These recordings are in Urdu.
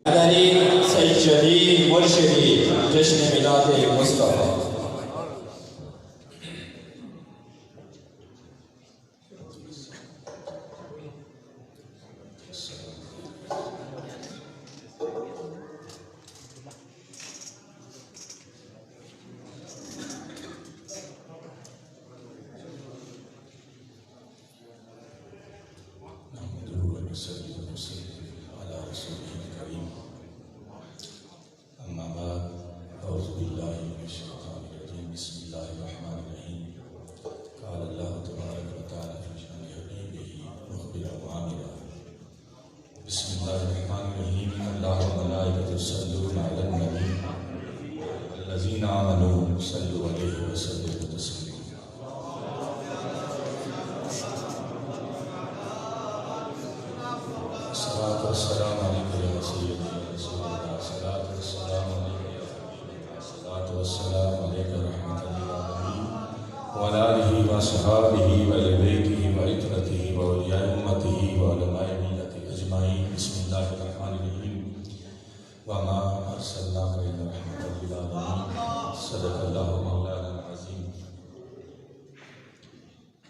مدنی سیدی مرشدی جشن میلاد مصطفیٰ.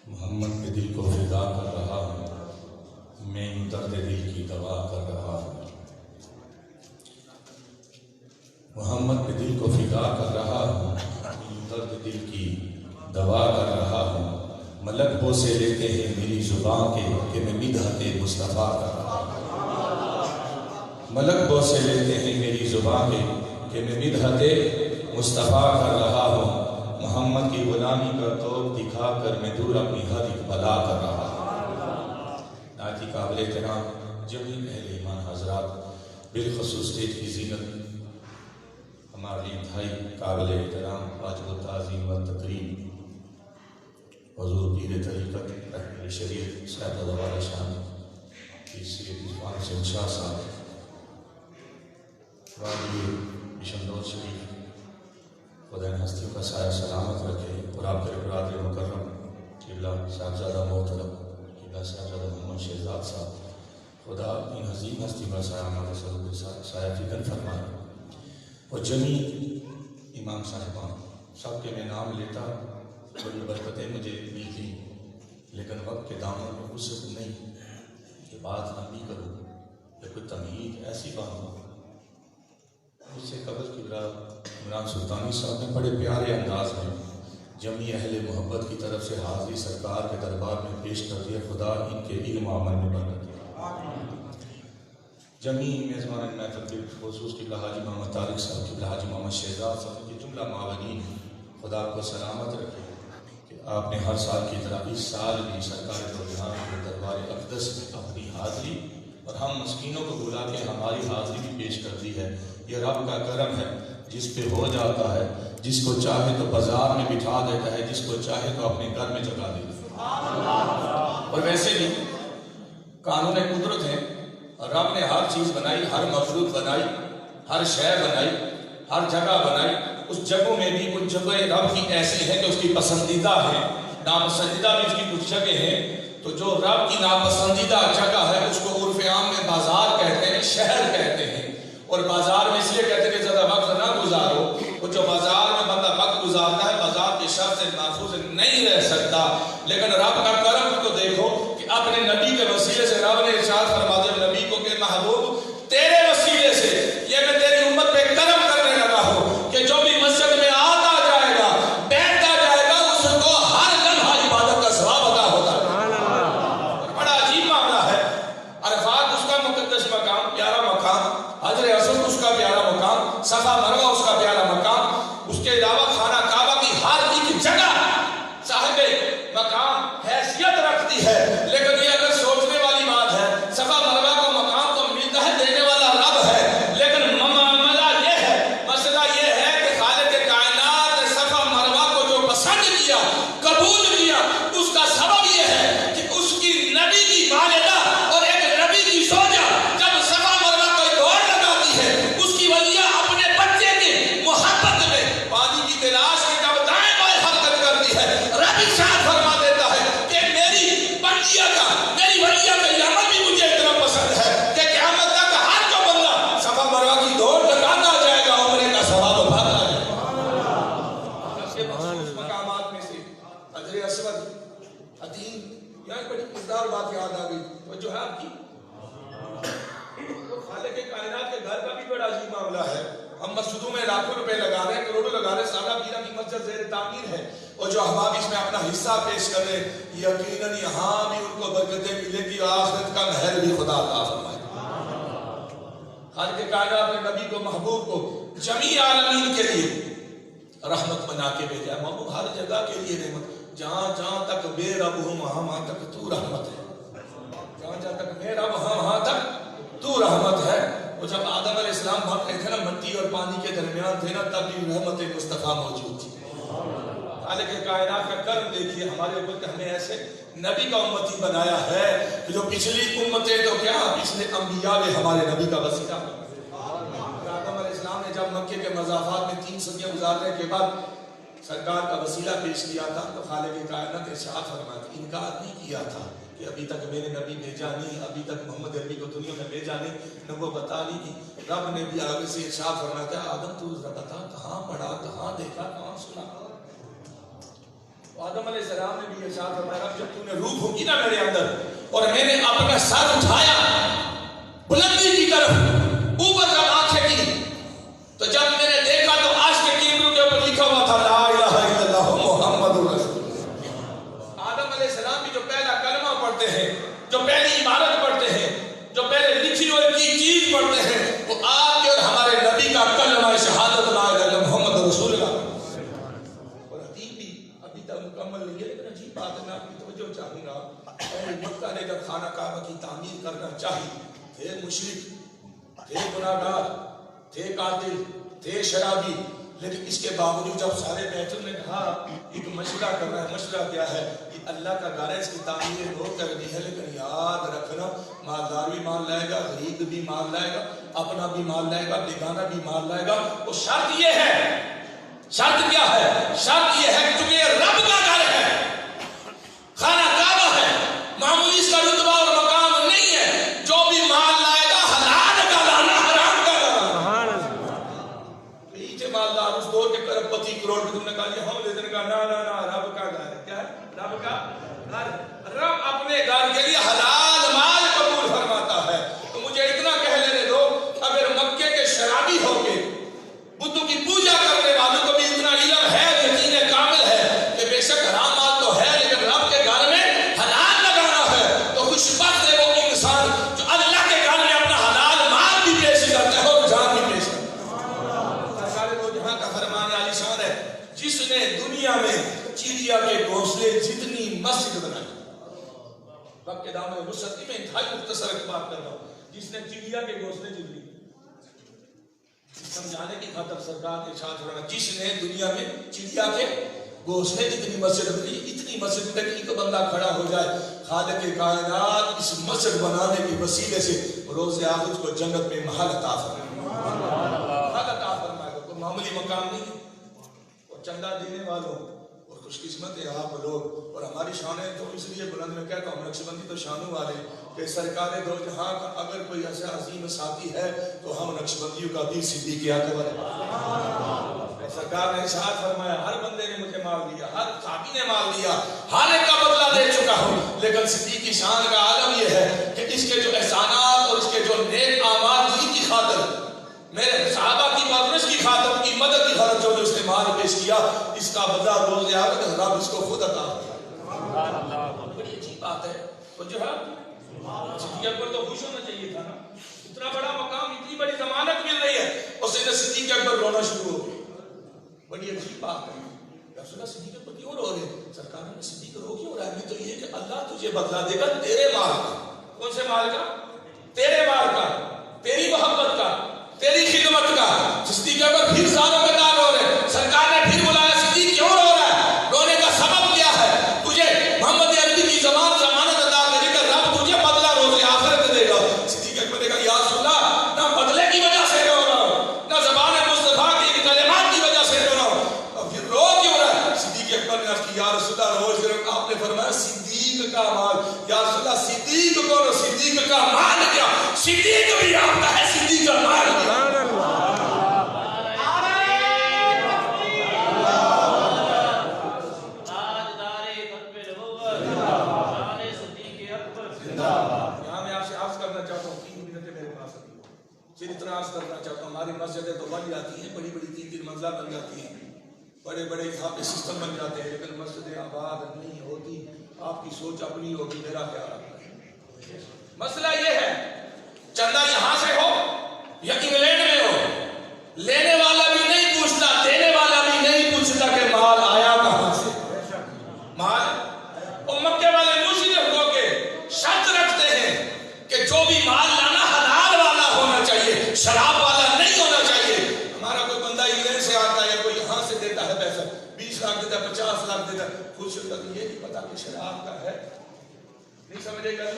محمد کے دل کو فدا کر رہا ہوں، میں درد دل کی دوا کر رہا ہوں. محمد کے دل کو فدا کر رہا ہوں، درد دل کی دوا کر رہا ہوں. ملک بوسے لیتے ہیں میری زبان کے کہ میں مدحت مصطفیٰ کر رہا ہوں. ملک بوسے لیتے ہیں میری زبان کے کہ میں مدحت مصطفیٰ کر رہا ہوں. محمد کی غلامی کا توق دکھا کر میں دور اپنی ہر ایک بلا کر رہا ہوں. ناتی قابل احترام جمیع اہل ایمان حضرات، بالخصوص اسٹیج کی زینت ہمارے انتہائی قابل احترام واجب التعظیم و تکریم حضور پیر طریقت رحمت شریف صاحب دوبارہ شان کی سید عرفان حسین شاہ صاحب، واجب مشن روز شریف، خدا ان ہستیوں کا سایہ سلامت رکھے. اور آپ کے برادر مکرم قبلہ صاحبزادہ محترم قبلہ صاحبزادہ محمد شہزاد صاحب، خدا ان عظیم ہستیوں کا سایہ ہمارے سروں کے سایہ فکن فرمائے. اور جمیع امام صاحبان سب کے میں نام لیتا، بڑی برکتیں مجھے ملتی، لیکن وقت کے دامن میں وسعت نہیں کہ بات لمبی کروں یا کوئی تمہید ایسی بات ہو. اس سے قبل کی عمران سلطانی صاحب نے بڑے پیارے انداز میں جمیع اہل محبت کی طرف سے حاضری سرکار کے دربار میں پیش کر دیا. خدا ان کے علم و عمل میں برکت دے. جمیع میزبان محفل کے خصوص قبلہ حاجی محمد طارق صاحب، قبلہ حاجی محمد شہزاد صاحب کے جملہ معاونین، خدا کو سلامت رکھے کہ آپ نے ہر سال کی طرح اس سال بھی سرکار دو کے دربار اقدس میں اپنی حاضری اور ہم مسکینوں کو بلا کے ہماری حاضری بھی پیش کر دی ہے. یہ رب کا کرم ہے، جس پہ ہو جاتا ہے، جس کو چاہے تو بازار میں بٹھا دیتا ہے، جس کو چاہے تو اپنے گھر میں جگا دیتا ہے. اور ویسے بھی قانون قدرت ہے، رب نے ہر چیز بنائی، ہر مخلوق بنائی، ہر شے بنائی، ہر جگہ بنائی. اس جگہوں میں بھی کچھ جگہ رب کی ایسی ہے کہ اس کی پسندیدہ ہے، ناپسندیدہ بھی اس کی کچھ جگہ ہیں. تو جو رب کی ناپسندیدہ جگہ ہے اس کو عرف عام میں بازار کہتے ہیں، شہر کہتے ہیں. اور بازار میں اس لیے کہتے ہیں کہ زیادہ وقت نہ گزارو. وہ جو بازار میں بندہ وقت گزارتا ہے بازار کے شر سے محفوظ نہیں رہ سکتا. لیکن رب کا کرم کو دیکھو کہ اپنے نبی کے وسیلے سے رب نے ارشاد فرما دیا نبی کو کہ محبوب تیرے وسیلے سے یہ میں تیری امت پہ کرم کرنے لگا ہوں کہ جو بھی مسجد میں آتا جائے گا بیٹھتا جائے گا اس کو ہر لمحہ عبادت کا ثواب عطا ہوتا ہے. بڑا عجیب معاملہ ہے. عرفات اس کا مقدس مقام، پیارا مقام، حجر اسود اس کا پیارا مقام، صفا مروہ اس کا پیارا مقام. اس کے علاوہ خانہ کعبہ کی ہر ایک جگہ صاحب مقام حیثیت رکھتی ہے. لیکن یہ اگر سوچنے والی بات ہے، صفا مروہ کو مقام تو ملتا ہے، دینے والا رب ہے. لیکن معاملہ یہ ہے، مسئلہ یہ ہے کہ خالق کائنات نے صفا مروہ کو جو پسند کیا، قبول کیا، اس کا سبب یہ ہے کہ اس کی نبی کی والدہ اور ایک نبی کی زوجہ جب صفا مروہ کو دوڑ لگاتی ہے، اس کی ولیہ اپنے بچے کے اور بات یاد آ گئی، وہ جو ہے آپ کی تو خالق کائنات کے گھر کا بھی بڑا عجیب معاملہ ہے. ہم مسجدوں میں لاکھوں روپے لگا رہے ہیں، کروڑوں لگا رہے ہیں، سالہ پیرا کی مسجد زیر تعمیر ہے، اور جو احباب اس میں اپنا حصہ پیش کر رہے ہیں یقیناً یہاں بھی ان کو برکتیں ملیں گی، آخرت کا مہر بھی خدا عطا فرمائے. خالق کائنات نے نبی کو محبوب کو جمیع عالمین کے لیے رحمت بنا کے بھیجا ہے. محبوب ہر جگہ کے لیے رحمت، جہاں جہاں تک بے رب ہوں وہاں تک تو رحمت ہے، جہاں جہاں تک بے رب وہاں تک تو رحمت ہے. وہ جب آدم علیہ السلام بھاگ رہے تھے نا مٹی اور پانی کے درمیان تھے نا، تب بھی رحمت مصطفیٰ موجود تھی. خالق کائنات کا کرم دیکھیے ہمارے اوپر کہ ہمیں ایسے نبی کا امتی بنایا ہے کہ جو پچھلی امتیں تو کیا پچھلے انبیاء نے ہمارے نبی کا وسیلہ بنایا. آدم علیہ السلام نے جب مکے کے مضافات میں 3 صدیاں گزارنے کے بعد سرکار کا وسیلہ پیش کیا تھا تو خالق کائنات نے ارشاد فرمایا، انکار نہیں کیا تھا کہ ابھی تک میرے نبی بھیجا نہیں، ابھی تک محمد عربی کو دنیا میں بھیجا نہیں، نہ وہ بتا نہیں. رب نے بھی آگے سے ارشاد فرمایا تھا، آدم تو بتا کہاں پڑھا، کہاں دیکھا، کہاں سنا. آدم علیہ السلام نے بھی ارشاد فرمایا، رب جب تو نے روح ہوگی نا میرے اندر اور میں نے اپنا سر اٹھایا بلندی کی طرف، اوپر جب آنکھیں کی تو جب میں نے دیکھا تو آج کے کیبرو کے اوپر لکھا ہوا تھا لا الہ الا اللہ محمد رسول اللہ. آدم علیہ السلام بھی جو پہلا کلمہ پڑھتے ہیں، جو پہلی عبارت پڑھتے ہیں، جو پہلے لکھی ہوئی کی چیز پڑھتے ہیں، وہ آپ کے اور ہمارے نبی کا کلمہ شہادت لا الہ الا محمد رسول اللہ. اور حدیث بھی ابھی تک مکمل نہیں ہے، لیکن عجیب بات ہے، میں آپ کی توجہ چاہوں گا. اہل مکہ نے جب خانہ کعبہ کی تعمیر کرنا چاہی، تھے مشرک، تھے گناہگار، تھے قاتل، تھے شرابی، لیکن اس کے باوجود جب سارے بیٹھوں نے کہا ایک مشورہ کر رہا ہے، مشورہ کیا ہے کہ اللہ کا گھر ہے، اس کی تعمیر ہو کرنی ہے، لیکن یاد رکھنا مالدار بھی مال لائے گا، غریب بھی مال لائے گا، اپنا بھی مال لائے گا، بیگانہ بھی مال لائے گا. اور شرط یہ ہے، شرط کیا ہے؟ شرط یہ ہے کہ چونکہ یہ رب کا گھر ہے، خانہ کعبہ ہے، معمولی اس کا رتبہ اور مقام نہیں ہے، جو بھی مال لائے گا حلال کا لانا، حرام کا لانا. پیچھے مالدار اس دور کے کرب پتی کروڑ میں تم نے کہا یہ ہم لیتے نے کہا نا نا نا رب کا گھر ہے. کیا ہے؟ رب کا گھر. رب اپنے گھر کے لیے حلال مال قبول فرماتا ہے. تو مجھے اتنا کہہ لینے دو، اگر مکے کے شرابی ہو کے بتوں کی پوجا کرنے والوں کو بھی اتنا علم ہے، یقین کامل ہے کہ بے شک حرام مال تو ہے لیکن رب کے گھر میں حلال لگانا ہے، تو خوش بخت ہے وہ انسان جو اللہ کے گھر میں اپنا حلال مال بھی پیش کرتا ہے اور جان بھی پیش کرتا ہے. سارے وہ جہاں کا فرمان عالی شان ہے، جس نے دنیا میں چڑیا کے گھونسلے جتنی مسجد بنائی. وقت کے دامن وسعت میں انتہائی مختصر بات کر رہا ہوں، جس نے چڑیا کے گھونسلے جتنی سمجھانے کی خاطر سرکار کے ارشاد ہو رہا ہے، جس نے دنیا میں چڑیا کے گھونسلے جتنی مسجد بنائی. اتنی مسجد میں ایک بندہ کھڑا ہو جائے، خالق کائنات اس مسجد بنانے کے وسیلے سے روز آخرت کو جنت میں محل عطا فرمائے. محل عطا فرمائے. کوئی معمولی مقام نہیں ہے. اور چندہ دینے والوں اور خوش قسمت ہے آپ لوگ. اور ہماری شانیں تو اس لیے بلند میں کہتا ہوں، نقشبندی تو شانوں والے کہ سرکار دو جہاں کا اگر کوئی ایسا عظیم ساتھی ہے تو ہم نقشبندیوں کا بھی صدیق اکبر ہے. سرکار نے ارشاد فرمایا، ہر بندے نے مجھے مال دیا، ہر صحابی نے مال دیا، ہر ایک کا بدلہ دے چکا ہوں، لیکن صدیق کی شان کا عالم یہ ہے کہ اس کے جو احسانات اور اس کے جو نیک اعمال کی خاطر، میرے صحابہ کی پرورش کی خاطر، کی مدد کی خاطر جو اس نے مال پیش کیا، اس کا بدلہ روز آخرت رب اس کو خود عطا فرمائے. بڑی اچھی بات ہے. تو جو ہے صدیق اکبر تو خوش ہونا چاہیے تھا نا، اتنا بڑا مقام، اتنی بڑی ضمانت مل رہی ہے، اور سیدھے صدیق اکبر رونا شروع ہو گئے. بڑی عجیب بات ہے. رسول اللہ صدیق اکبر کیوں رو رہے؟ سرکار نے صدیق رو کیوں رہا ہے؟ میں تو یہ کہ اللہ تجھے بدلا دے گا تیرے مال کا. کون سے مال کا؟ تیرے مال کا، تیری محبت کا، تیری خدمت کا. صدیق اکبر پھر سالوں کے دار رو رہے. سرکار نے پھر بلایا، صدیق کیوں رو رہا ہے؟ رونے کا سبب کیا ہے؟ تجھے محمد عربی کی ضمانت ادا کرے گا، رب تجھے بدلہ روز آخرت دے گا. صدیق اکبر نے کہا یا رسول اللہ، نہ بدلے کی وجہ سے رو رہا ہوں، نہ زبان مصطفیٰ کی کلمات کی وجہ سے رو رہا ہوں. اور پھر رو کیوں رہا ہے؟ صدیق اکبر نے عرض کی یا رسول اللہ روز آپ نے فرمایا صدیق کا مال. یا رسول اللہ صدیق کو، صدیق کا مال کیا؟ صدیق بھی آپ کا ہے، صدیق کا مال کیا؟ صرف اتنا عرض کرنا چاہتا ہوں، ہماری مسجدیں تو بن جاتی ہیں، بڑی بڑی 3 منزلہ بن جاتی ہیں، بڑے بڑے یہاں پہ سسٹم بن جاتے ہیں، لیکن مسجدیں آباد نہیں ہوتی. آپ کی سوچ اپنی ہوگی، میرا خیال آتا ہے. مسئلہ یہ ہے چندہ یہاں سے ہو یا انگلینڈ میں ہو، لینے والا بھی نہیں پوچھتا، دینے والا بھی نہیں پوچھتا کہ مال آیا کہاں سے. مال اور مکے والے مشرک ہو کے شرط رکھتے ہیں کہ جو بھی مال لانا حلال والا ہونا چاہیے، شراب والا نہیں ہونا چاہیے. ہمارا کوئی بندہ انگلینڈ سے آتا ہے یا کوئی یہاں سے دیتا ہے پیسہ، 20 لاکھ دیتا ہے، 50 لاکھ دیتا ہے، خوش ہوتا ہے، یہ نہیں پتا کہ شراب کا ہے. نہیں سمجھے گا؟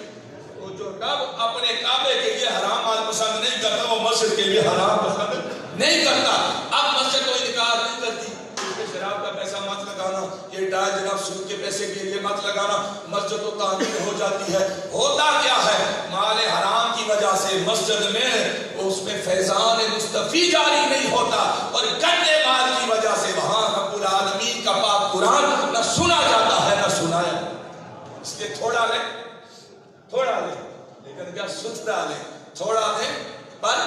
وہ جو رب اپنے کعبے کے لیے حرام مال پسند نہیں کرتا، وہ مسجد کے لیے حرام پسند نہیں کرتا. اب مسجد کو انکار نہیں کرتی کہ شراب کا پیسہ مت لگانا، یہ ڈال جناب سود کے پیسے کے لیے مت لگانا، مسجد تو تعمیر ہو جاتی ہے. ہوتا کیا ہے؟ مال حرام کی وجہ سے مسجد میں اس میں فیضان مصطفی جاری نہیں ہوتا، اور گندے مال کی وجہ سے وہاں رب العالمین کا پاک قرآن نہ سنا جاتا ہے نہ سنایا. اس لیے تھوڑا لیں، تھوڑا لیں، لیکن کیا ستھرا لیں. تھوڑا دیں پر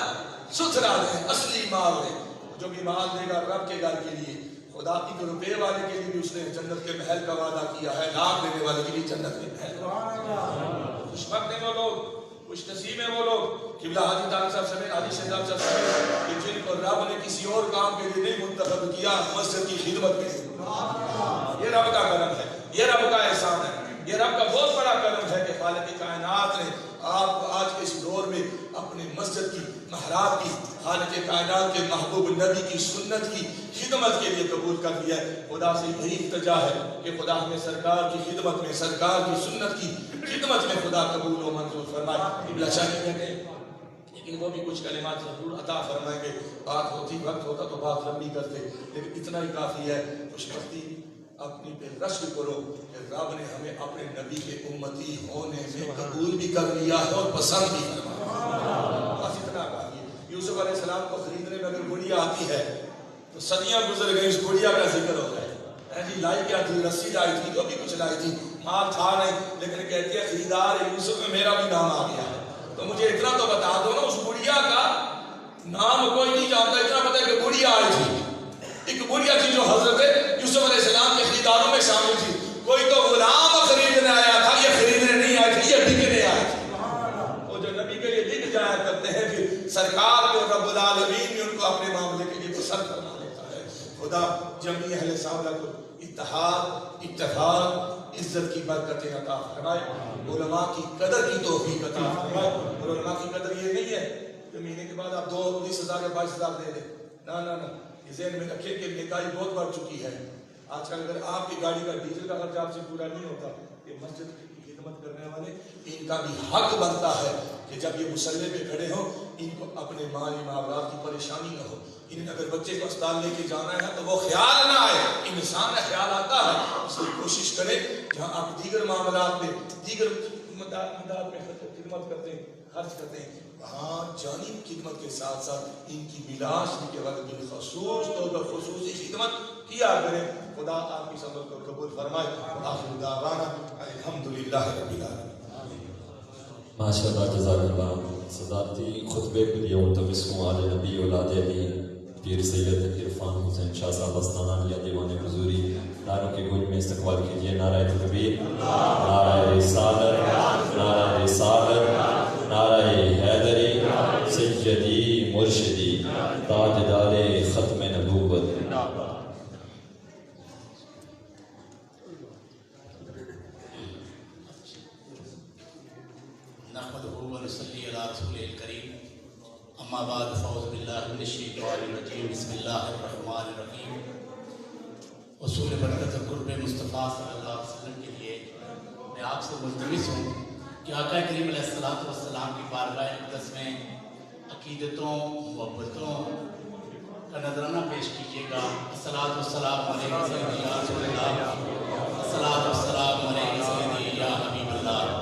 ستھرا دیں، اصلی مال دیں. جو بھی مال دے گا رب کے گھر کے لیے، خدا 1 روپے والے کے لیے بھی اس نے جنت کے محل کا وعدہ کیا ہے، لاکھ دینے والے کے لیے جنت کے محل کا وعدہ. خوش بخت ہیں وہ لوگ، خوش نصیب ہیں وہ لوگ. قبلہ حاجی طارق صاحب سمیت، حاجی شہزاد صاحب سمیت، کہ جن کو رب نے کسی اور کام کے لیے نہیں منتخب کیا، مسجد کی خدمت کے لیے. یہ رب کا کرم ہے، یہ رب کا احسان ہے، یہ رب کا بہت بڑا کرم ہے کہ خالق کائنات نے آپ کو آج کے اس دور میں اپنے مسجد کی، محراب کی، خالق کائنات کے محبوب نبی کی سنت کی خدمت کے لیے قبول کر لیا ہے. خدا سے یہی التجا ہے کہ خدا ہمیں سرکار کی خدمت میں، سرکار کی سنت کی خدمت میں خدا قبول و منظور فرمائے. قبلہ شاہ کہتے ہیں لیکن وہ بھی کچھ کلمات ضرور عطا فرمائیں گے. بات ہوتی، وقت ہوتا تو بات لمبی کرتے، لیکن اتنا ہی کافی ہے. خوش بختی اپنی پہ رشک کرو کہ رب نے ہمیں اپنے نبی کے امتی ہونے میں قبول بھی کر لیا ہے اور پسند بھی فرمایا. بس اتنا کافی ہے. یوسف علیہ السلام کو خریدنے میں اگر گڑیا آتی ہے تو صدیاں گزر گئی، اس گڑیا کا ذکر ہو جائے. جی لائی کیا تھی؟ رسی لائی تھی، جو بھی کچھ لائی تھی، مال تھا نہیں، لیکن کہتی ہے خریدار یوسف میں میرا بھی نام آ گیا. تو مجھے اتنا تو بتا دو نا، اس گڑیا کا نام کوئی نہیں جانتا، اتنا پتا ہے کہ گڑیا آئی تھی. ایک گڑیا تھی جو حضرت یوسف علیہ السلام کے خریداروں میں شامل تھی. کوئی تو غلام خریدنے آیا تھا، یہ خریدنے نہیں آئی تھی، یہ بکنے آئی تھی. وہ جو نبی کے لیے بک جایا کرتے ہیں، پھر سرکار کو رب العالمین نے ان کو اپنے معاملے کے لیے پسند فرما لیتا ہے. خدا جمعی اہل صحابہ کو اتحاد، اتفاق، عزت کی برکتیں عطا فرمائے. علماء کی قدر کی توفیق عطا فرمائے. اور علماء کی قدر یہ نہیں ہے کہ مہینے کے بعد آپ 19,000 یا 22,000 دے دیں. نہ نہ نہ، یہ ذہن میں رکھیں کہ مہنگائی بہت بڑھ چکی ہے. آج کل اگر آپ کی گاڑی کا ڈیزل کا خرچہ آپ سے پورا نہیں ہوتا، یہ مسجد کی خدمت کرنے والے ان کا بھی حق بنتا ہے کہ جب یہ مصلے پہ کھڑے ہوں، ان کو اپنے مالی معاملات کی پریشانی نہ ہو. انہیں اگر بچے کو اسپتال لے کے جانا ہے تو وہ خیال نہ آئے، انسان کا خیال آتا ہے. اس لیے کوشش کریں جہاں آپ دیگر معاملات میں، دیگر مداد میں خدمت کرتے ہیں، خرچ کرتے ہیں، وہاں جانی خدمت کے ساتھ ساتھ ان کی بلاش کے وقت بالخصوص طور پر خصوصی خدمت کیا کریں. خدا آپ کی سبب کو قبول فرمائے. آخر دعوانا الحمدللہ رب العالمین. ماشاءاللہ، جزاک اللہ. صدارتی خطبے کے لیے ملتمس ہوں آل نبی اولاد علی پیر سید عرفان حسین شاہ صاحب استانہ یا دیوان حضوری نعروں کے گنج میں استقبال کیجیے. نعرہ تکبیر، نعرہ رسالت، نعرہ رسالت، نعرہ حیدری، سیدی مرشدی، تاجدار ختم نبوت. نحمدہ و نصلی علی رسول الکریم. اما بعد، فاعوذ باللہ من الشیطان الرجیم. بسم اللہ الرحمن الرحیم. اصول برکت قرب مصطفیٰ صلی اللہ علیہ وسلم کے لیے میں آپ سے ملتمس ہوں کہ آقا کریم علیہ الصلوۃ والسلام کی بارگاہ اقدس میں عقیدتوں، محبتوں کا نذرانہ پیش کیجیے گا. الصلاۃ والسلام علیہ سیدی یا رسول اللہ، الصلاۃ والسلام علیہ سیدی یا حبیب اللہ.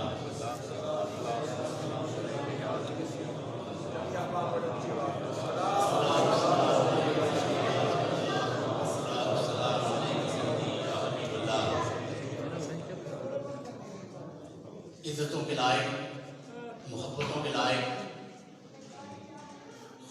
عزتوں کے لائق، محبتوں کے لائق،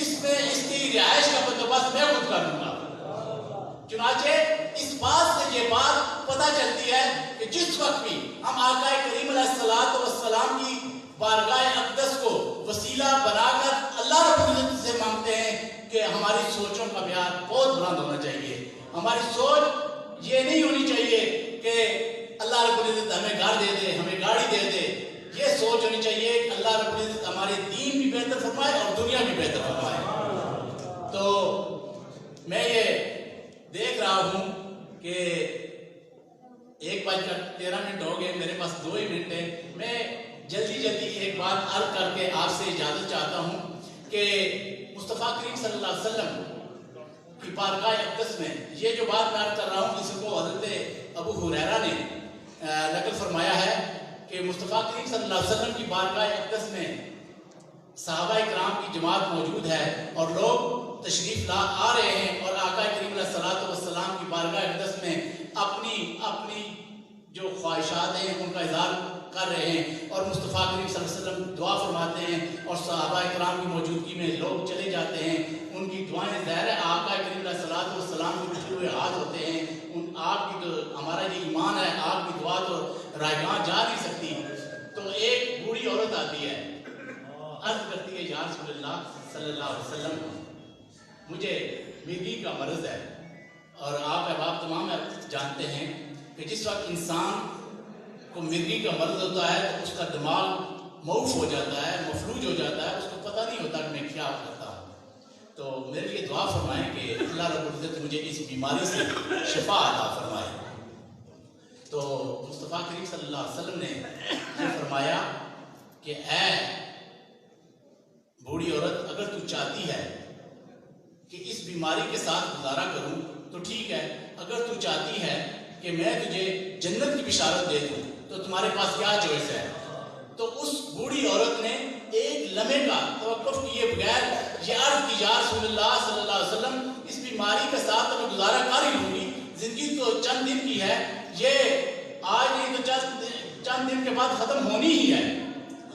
اس میں اس کی رہائش کا بندوبست میں خود کر دوں گا۔ چنانچہ اس بات سے یہ بات پتہ چلتی ہے کہ جس وقت بھی ہم آقا کریم علیہ الصلوۃ والسلام کی بارگاہ اقدس کو وسیلہ بنا کر اللہ رب العزت سے مانگتے ہیں کہ ہماری سوچوں کا معیار بہت بلند ہونا چاہیے۔ ہماری سوچ یہ نہیں ہونی چاہیے کہ اللہ رب العزت ہمیں گھر دے دے، ہمیں گاڑی دے دے۔ یہ سوچ ہونی چاہیے کہ اللہ رب العزت ہمارے دین بھی بہتر فرمائے اور دنیا بھی بہتر فرمائے۔ تو میں یہ دیکھ رہا ہوں کہ 1:13 ہو گئے، میرے پاس 2 ہی منٹ ہیں۔ میں جلدی ایک بات عرض کر کے آپ سے اجازت چاہتا ہوں کہ مصطفیٰ کریم صلی اللہ علیہ وسلم کی بارگاہ اقدس میں یہ جو بات میں عرض کر رہا ہوں، اس کو حضرت ابو ہریرہ نے نقل فرمایا ہے کہ مصطفیٰ کریم صلی اللہ علیہ وسلم کی بارگاہ اقدس میں صحابہ کرام کی جماعت موجود ہے اور لوگ تشریف لا آ رہے ہیں اور آقا کریم علیہ الصلوۃ والسلام کی بارگاہ اقدس میں اپنی جو خواہشات ہیں ان کا اظہار کر رہے ہیں اور مصطفیٰ کریم صلی اللہ علیہ وسلم دعا فرماتے ہیں اور صحابہ کرام کی موجودگی میں لوگ چلے جاتے ہیں۔ ان کی دعائیں ظاہر ہے آقا کریم علیہ الصلوۃ والسلام کے اٹھے ہوئے ہاتھ ہوتے ہیں۔ آپ کی تو ہمارا جو ایمان ہے، آپ کی دعا تو رائگاں جا نہیں سکتی۔ تو ایک بوڑھی عورت آتی ہے، عرض کرتی ہے یا رسول اللہ صلی اللہ علیہ وسلم، مجھے مرگی کا مرض ہے، اور آپ احباب تمام جانتے ہیں کہ جس وقت انسان کو مرگی کا مرض ہوتا ہے تو اس کا دماغ موف ہو جاتا ہے، مفلوج ہو جاتا ہے، اس کو پتہ نہیں ہوتا کہ میں کیا کرتا ہوں۔ تو میرے لیے دعا فرمائیں کہ اللہ رب العزت مجھے اس بیماری سے شفا عطا فرمائے۔ تو مصطفیٰ کریم صلی اللہ علیہ وسلم نے یہ فرمایا کہ اے بوڑھی عورت، اگر تو چاہتی ہے کہ اس بیماری کے ساتھ گزارا کروں تو ٹھیک ہے، اگر تو چاہتی ہے کہ میں تجھے جنت کی بشارت دے دوں تو تمہارے پاس کیا چوائس ہے؟ تو اس بوڑھی عورت نے ایک لمحے کا توقف کیے بغیر یہ عرض کی یا رسول اللہ صلی اللہ علیہ وسلم، اس بیماری کے ساتھ تو میں گزارا کر ہی لوں گی، زندگی تو چند دن کی ہے، یہ آج نہیں تو چند دن کے بعد ختم ہونی ہی ہے،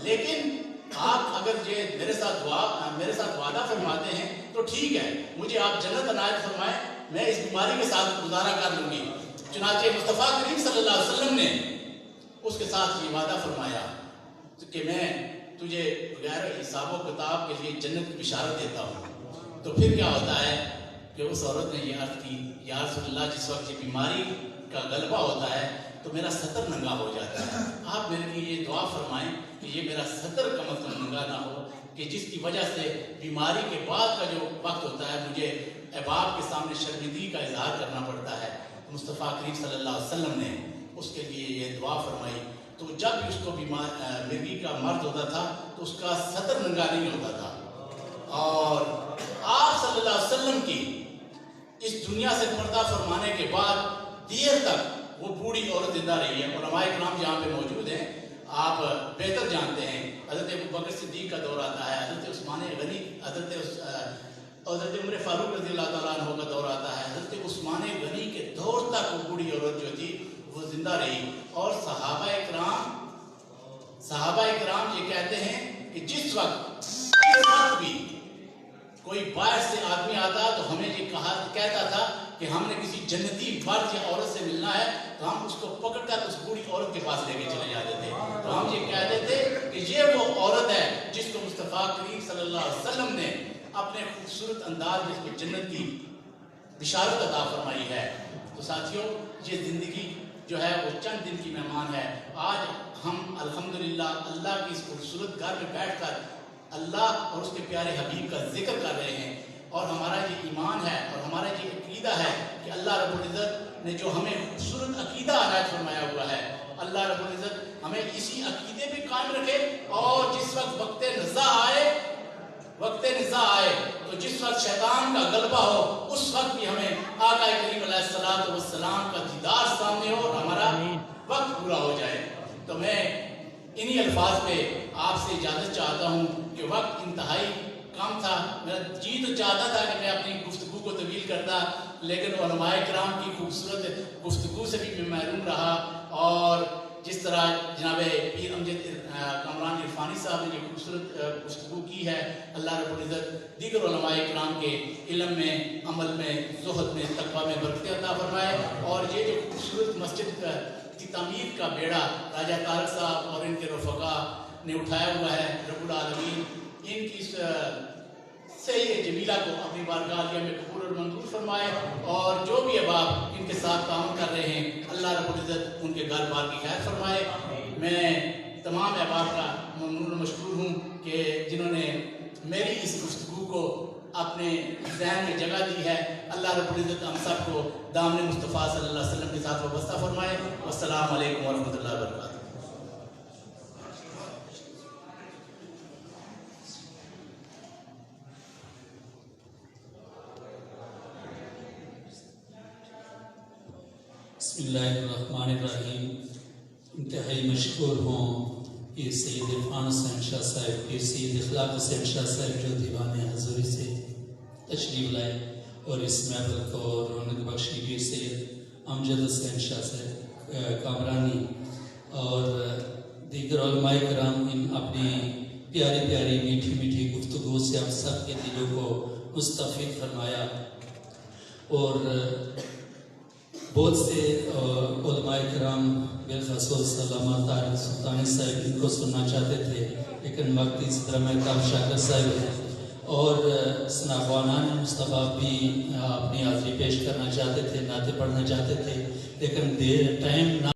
لیکن آپ اگر یہ میرے ساتھ وعدہ فرماتے ہیں تو ٹھیک ہے، مجھے آپ جنت عنایت فرمائیں، میں اس بیماری کے ساتھ گزارا کر لوں گی۔ چنانچہ مصطفیٰ کریم صلی اللہ علیہ وسلم نے اس کے ساتھ یہ وعدہ فرمایا کہ میں تجھے بغیر حساب و کتاب کے لیے جنت کی بشارت دیتا ہوں۔ تو پھر کیا ہوتا ہے کہ اس عورت نے یہ عرض کی یا رسول اللہ، جس وقت یہ بیماری کا غلبہ ہوتا ہے تو میرا سطر ننگا ہو جاتا ہے، آپ میرے لیے یہ دعا فرمائیں کہ یہ میرا سطر کم از کم ننگا نہ ہو، کہ جس کی وجہ سے بیماری کے بعد کا جو وقت ہوتا ہے مجھے احباب کے سامنے شرمندگی کا اظہار کرنا پڑتا ہے۔ مصطفیٰ کریم صلی اللہ علیہ وسلم نے اس کے لیے یہ دعا فرمائی۔ تو جب بھی اس کو مرگی کا مرض ہوتا تھا تو اس کا سطر ننگا نہیں ہوتا تھا، اور آپ صلی اللہ علیہ وسلم کی اس دنیا سے پردہ فرمانے کے بعد دیر تک وہ بوڑھی عورت زندہ رہی ہے۔ علماء کرام یہاں پہ موجود ہیں، آپ بہتر جانتے ہیں، حضرت ابوبکر صدیق کا دور آتا ہے، حضرت عثمان غنی، حضرت عمر فاروق رضی اللہ تعالیٰ عنہ کا دور آتا ہے، حضرت عثمان غنی کے دور تک وہ بوڑھی عورت جو تھی وہ زندہ رہی۔ اور صحابہ اکرام یہ کہتے ہیں کہ جس وقت بھی کوئی باہر سے آدمی آتا تو ہمیں یہ کہتا تھا کہ ہم نے کسی جنتی مرد یا عورت سے ملنا ہے تو ہم اس کو پکڑ کر اس بوڑھی عورت کے پاس لے کے چلے جاتے تھے، تو ہم یہ کہتے تھے کہ یہ وہ عورت ہے جس کو مصطفیٰ کریم صلی اللہ علیہ وسلم نے اپنے خوبصورت انداز میں اس کو جنت کی بشارت عطا فرمائی ہے۔ تو ساتھیوں، یہ زندگی جو ہے وہ چند دن کی مہمان ہے۔ آج ہم الحمدللہ اللہ کی اس خوبصورت گھر میں بیٹھ کر اللہ اور اس کے پیارے حبیب کا ذکر کر رہے ہیں، اور ہمارا یہ ایمان ہے اور ہمارا یہ عقیدہ ہے کہ اللہ رب العزت نے جو ہمیں خوبصورت عقیدہ عنایت فرمایا ہوا ہے، اللہ رب العزت ہمیں اسی عقیدے پہ قائم رکھے، اور جس وقت وقت نزاع آئے تو جس وقت شیطان کا غلبہ ہو اس وقت بھی ہمیں آقا کریم علیہ الصلوۃ والسلام کا دیدار سامنے ہو اور ہمارا وقت پورا ہو جائے۔ تو میں انہی الفاظ پہ آپ سے اجازت چاہتا ہوں کہ وقت انتہائی کم تھا، میرا جی تو چاہتا تھا کہ میں اپنی گفتگو کو طویل کرتا، لیکن علماء کرام کی خوبصورت گفتگو سے بھی میں محروم رہا، اور جس طرح جناب پیر امجد کامران عرفانی صاحب نے جو خوبصورت گفتگو کی ہے، اللہ رب العزت دیگر علماء کرام کے علم میں، عمل میں، زہد میں، تقویٰ میں برکت عطا فرمائے، اور یہ جو خوبصورت مسجد کی تعمیر کا بیڑا راجہ طارق صاحب اور ان کے رفقا نے اٹھایا ہوا ہے، رب العالمین ان کی صحیح جمیلہ کو اپنی بارگاہ عالیہ میں قبول اور منظور فرمائے، اور جو بھی احباب ان کے ساتھ تعاون کر رہے ہیں اللہ رب العزت ان کے گھر بار کی خیر فرمائے۔ میں تمام احباب کا ممنون و مشکور ہوں کہ جنہوں نے میری اس گفتگو کو اپنے ذہن میں جگہ دی ہے۔ اللہ رب العزت ہم سب کو دامن مصطفیٰ صلی اللہ علیہ وسلم کے ساتھ وابستہ فرمائے۔ والسلام علیکم ورحمۃ اللہ وبرکاتہ۔ بسم اللہ الرحمن الرحیم۔ انتہائی مشکور ہوں پیر سید عرفان حسین شاہ صاحب، پیر سید اخلاق حسین شاہ صاحب جو دیوان حضوری سے تشریف لائے اور اس محفل کو رونق بخشی، پیر سید امجد حسین شاہ صاحب کامرانی اور دیگر علماء کرام، ان اپنی پیاری پیاری میٹھی میٹھی گفتگو سے ہم سب کے دلوں کو مستفید فرمایا، اور بہت سے علماء کرام بالخصوص علامہ طارق سلطانی صاحب ان کو سننا چاہتے تھے، لیکن وقت اس طرح مہتاب شاکر صاحب ہیں، اور سنابوانان مصطفیٰ بھی اپنی حاضری پیش کرنا چاہتے تھے، نعتیں پڑھنا چاہتے تھے، لیکن ٹائم